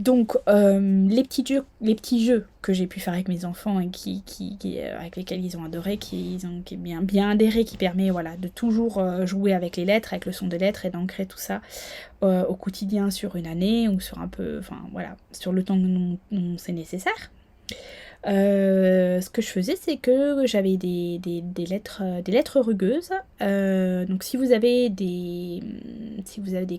Donc, les petits jeux que j'ai pu faire avec mes enfants et avec lesquels ils ont adoré, qui ont bien adhéré, qui permet voilà, de toujours jouer avec les lettres, avec le son des lettres et d'ancrer tout ça au quotidien sur une année ou sur un peu, enfin voilà, sur le temps dont c'est nécessaire. Ce que je faisais, c'est que j'avais des lettres rugueuses. Donc si vous avez des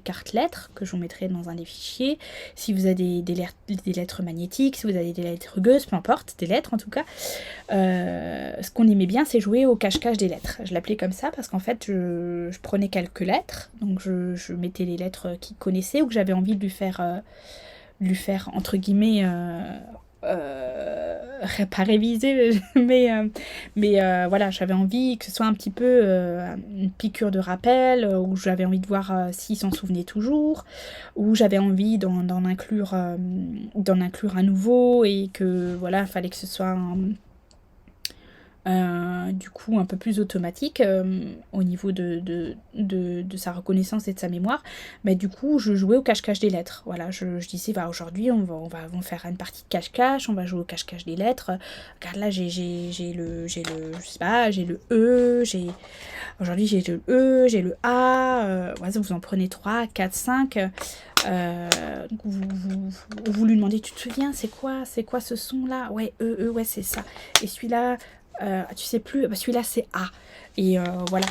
cartes lettres, que je vous mettrai dans un des fichiers, si vous avez des lettres magnétiques, si vous avez des lettres rugueuses, peu importe, des lettres en tout cas, ce qu'on aimait bien, c'est jouer au cache-cache des lettres. Je l'appelais comme ça parce qu'en fait, je prenais quelques lettres, donc je mettais les lettres qu'il connaissait ou que j'avais envie de lui faire entre guillemets pas réviser mais voilà, j'avais envie que ce soit un petit peu une piqûre de rappel où j'avais envie de voir s'il s'en souvenait toujours, où j'avais envie d'en inclure à nouveau et que voilà, fallait que ce soit du coup un peu plus automatique au niveau de sa reconnaissance et de sa mémoire. Mais du coup je jouais au cache-cache des lettres. Voilà, je disais bah, aujourd'hui on va faire une partie de cache-cache, on va jouer au cache-cache des lettres. Regarde là j'ai le je sais pas, j'ai le E, aujourd'hui j'ai le E, j'ai le A, ouais, vous en prenez 3, 4, 5. Donc vous lui demandez, tu te souviens, c'est quoi ce son là? Ouais, ouais, c'est ça. Et celui-là, tu sais plus, bah, celui-là c'est A. Et voilà,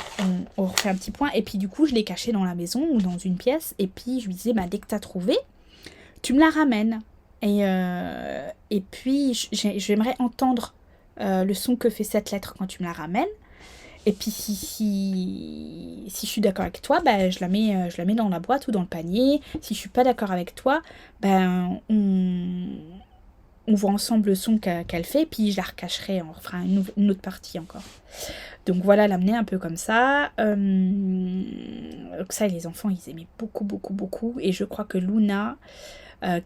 on refait un petit point. Et puis du coup, je l'ai caché dans la maison ou dans une pièce. Et puis je lui disais, bah, dès que tu as trouvé, tu me la ramènes. Et puis j'aimerais entendre le son que fait cette lettre quand tu me la ramènes. Et puis si je suis d'accord avec toi, ben, je la mets dans la boîte ou dans le panier. Si je suis pas d'accord avec toi, ben on voit ensemble le son qu'elle fait, puis je la recacherai, on refera une autre partie encore. Donc voilà, l'amener un peu comme ça. Donc ça, les enfants, ils aimaient beaucoup, beaucoup, beaucoup. Et je crois que Luna,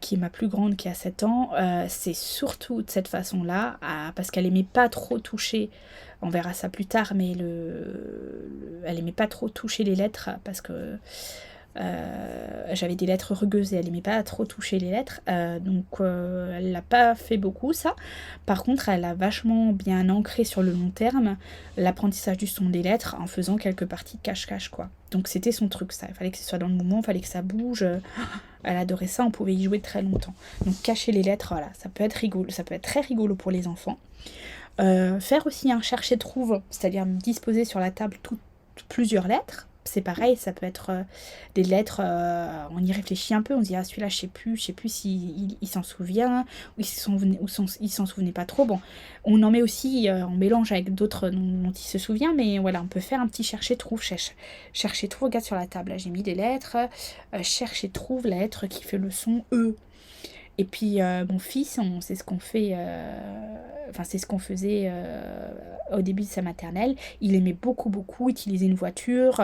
qui est ma plus grande, qui a 7 ans, c'est surtout de cette façon-là, parce qu'elle aimait pas trop toucher, on verra ça plus tard, mais elle aimait pas trop toucher les lettres, parce que j'avais des lettres rugueuses et elle aimait pas trop toucher les lettres, donc elle l'a pas fait beaucoup ça. Par contre, elle a vachement bien ancré sur le long terme l'apprentissage du son des lettres en faisant quelques parties de cache-cache quoi. Donc c'était son truc ça, il fallait que ce soit dans le mouvement, il fallait que ça bouge. Elle adorait ça, on pouvait y jouer très longtemps. Donc cacher les lettres, voilà, ça peut être rigolo, ça peut être très rigolo pour les enfants. Faire aussi un chercher-trouve, c'est-à-dire disposer sur la table plusieurs lettres. C'est pareil, ça peut être des lettres, on y réfléchit un peu, on se dit ah celui-là je sais plus s'il il s'en souvient, ou il s'en souvenait pas trop. Bon, on en met aussi, on mélange avec d'autres dont il se souvient, mais voilà, on peut faire un petit chercher-trouve, chercher-trouve, regarde sur la table, là j'ai mis des lettres, chercher-trouve la lettre qui fait le son E. Et puis mon fils, c'est ce qu'on fait, c'est ce qu'on faisait au début de sa maternelle. Il aimait beaucoup, beaucoup utiliser une voiture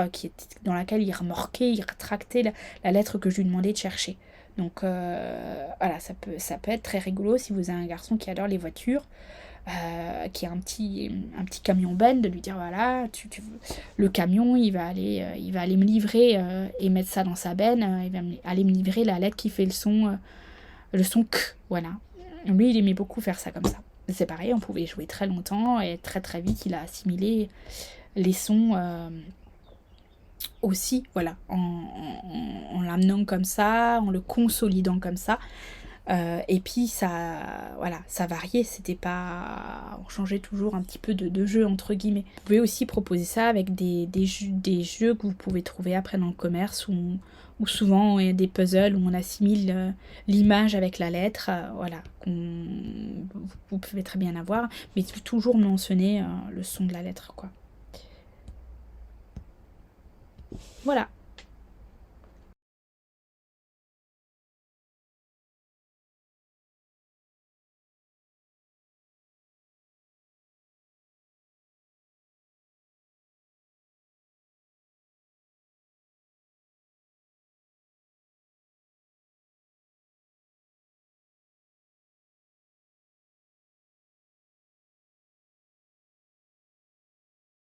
dans laquelle il remorquait, il retractait la lettre que je lui demandais de chercher. Donc voilà, ça peut être très rigolo si vous avez un garçon qui adore les voitures, qui a un petit camion ben, de lui dire voilà, le camion il va aller me livrer et mettre ça dans sa benne, il va aller me livrer la lettre qui fait le son K, voilà. Lui, il aimait beaucoup faire ça comme ça. C'est pareil, on pouvait jouer très longtemps et très très vite, il a assimilé les sons aussi, voilà, en l'amenant comme ça, en le consolidant comme ça. Et puis ça, voilà, ça variait, c'était pas, on changeait toujours un petit peu de jeu entre guillemets. Vous pouvez aussi proposer ça avec des jeux que vous pouvez trouver après dans le commerce ou souvent il y a des puzzles où on assimile l'image avec la lettre, voilà, vous pouvez très bien avoir, mais toujours mentionner le son de la lettre, quoi. Voilà.